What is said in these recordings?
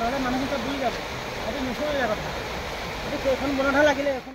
নহ'লে মানুহখিনি বুজি যাব সেইটো নচলিলে কথা এইটো কেইখন বনতহে লাগিলে এখন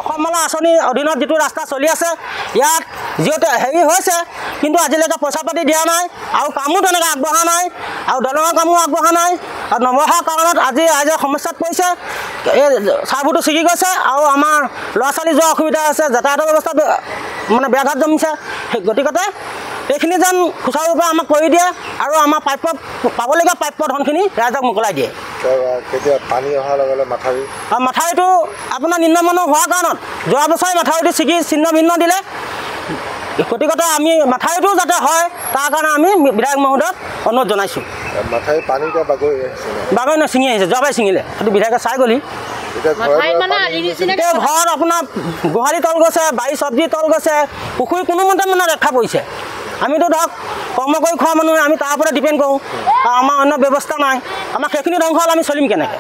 অসমমালা আঁচনিৰ অধীনত যিটো ৰাস্তা চলি আছে ইয়াত যিহেতু হেৰি হৈছে কিন্তু আজিলৈকে পইচা পাতি দিয়া নাই আৰু কামো তেনেকৈ আগবঢ়া নাই আৰু দলঙৰ কামো আগবঢ়া নাই আৰু নবঢ়া কাৰণত আজি ৰাইজে সমস্যাত পৰিছে এই চাহবোৰটো ছিগি গৈছে আৰু আমাৰ ল'ৰা ছোৱালী যোৱা অসুবিধা আছে যাতায়াতৰ ব্যৱস্থা মানে ব্যাঘাত জন্মিছে গতিকে এইখিনি যেন সুচাৰুৰূপে আমাক কৰি দিয়ে আৰু আমাৰ প্ৰাপ্য পাবলগীয়া প্ৰাপ্য ধনখিনি ৰাইজক মোকলাই দিয়ে কেতিয়া পানী অহাৰ লগে লগে মাথাউৰি আৰু মাথাউৰিটো আপোনাৰ নিম্নমানৰ হোৱাৰ কাৰণত যোৱা বছৰে মাথাউৰিটো ছিগি ছিন্ন ভিন্ন দিলে গতিকে আমি মাথাউৰিটো যাতে হয় তাৰ কাৰণে আমি বিধায়ক মহোদয়ক অনুৰোধ জনাইছোঁ মাথাউৰি পানী এতিয়া বাগৰি ছিঙি আহিছে যোৱাবাৰ ছিঙিলে সেইটো বিধায়কে চাই গ'লি ঘৰত আপোনাৰ গোহালি তল গৈছে বাৰী চব্জি তল গৈছে পুখুৰী কোনোমতে মানে ৰক্ষা পৰিছে আমিতো ধৰক কৰ্ম কৰি খোৱা মানুহে আমি তাৰ ওপৰত ডিপেণ্ড কৰোঁ আৰু আমাৰ অন্য ব্যৱস্থা নাই আমাক সেইখিনি ধ্বংস হ'লে আমি চলিম কেনেকৈ